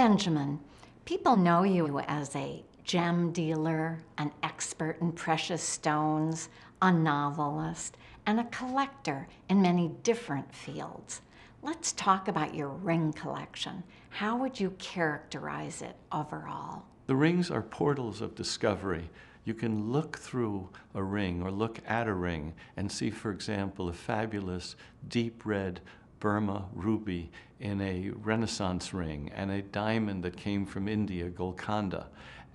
Benjamin, people know you as a gem dealer, an expert in precious stones, a novelist, and a collector in many different fields. Let's talk about your ring collection. How would you characterize it overall? The rings are portals of discovery. You can look through a ring or look at a ring and see, for example, a fabulous deep red Burma ruby in a Renaissance ring and a diamond that came from India, Golconda.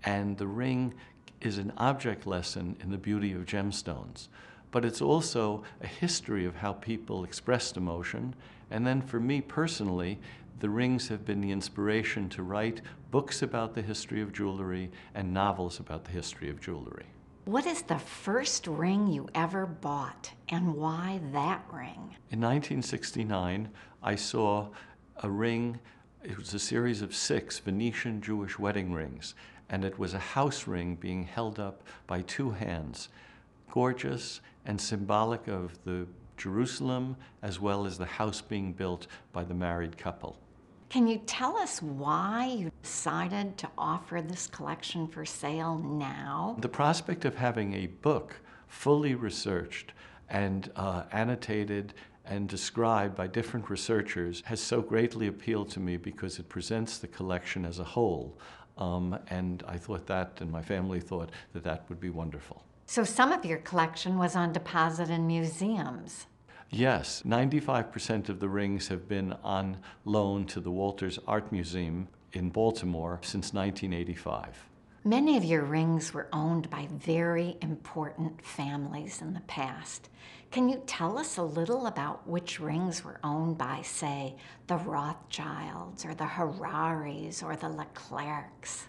And the ring is an object lesson in the beauty of gemstones. But it's also a history of how people expressed emotion. And then for me personally, the rings have been the inspiration to write books about the history of jewelry and novels about the history of jewelry. What is the first ring you ever bought, and why that ring? In 1969, I saw a ring. It was a series of 6 Venetian Jewish wedding rings, and it was a house ring being held up by 2 hands, gorgeous and symbolic of the Jerusalem as well as the house being built by the married couple. Can you tell us why you decided to offer this collection for sale now? The prospect of having a book fully researched and annotated and described by different researchers has so greatly appealed to me because it presents the collection as a whole. And I thought that, and my family thought that that would be wonderful. So some of your collection was on deposit in museums. Yes, 95% of the rings have been on loan to the Walters Art Museum in Baltimore since 1985. Many of your rings were owned by very important families in the past. Can you tell us a little about which rings were owned by, say, the Rothschilds or the Hararis or the Leclercs?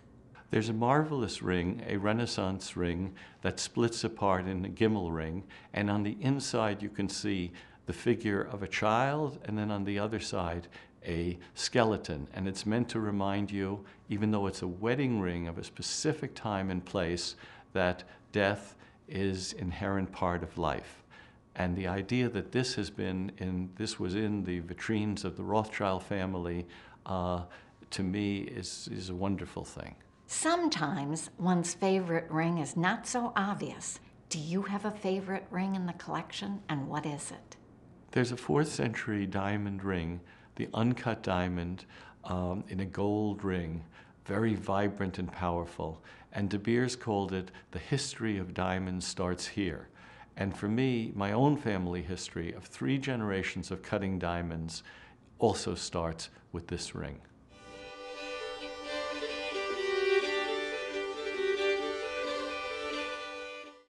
There's a marvelous ring, a Renaissance ring, that splits apart in a gimel ring, and on the inside you can see the figure of a child, and then on the other side, a skeleton. And it's meant to remind you, even though it's a wedding ring of a specific time and place, that death is an inherent part of life. And the idea that this was in the vitrines of the Rothschild family, to me is a wonderful thing. Sometimes one's favorite ring is not so obvious. Do you have a favorite ring in the collection, and what is it? There's a 4th century diamond ring, the uncut diamond in a gold ring, very vibrant and powerful. And De Beers called it, "The history of diamonds starts here." And for me, my own family history of 3 generations of cutting diamonds also starts with this ring.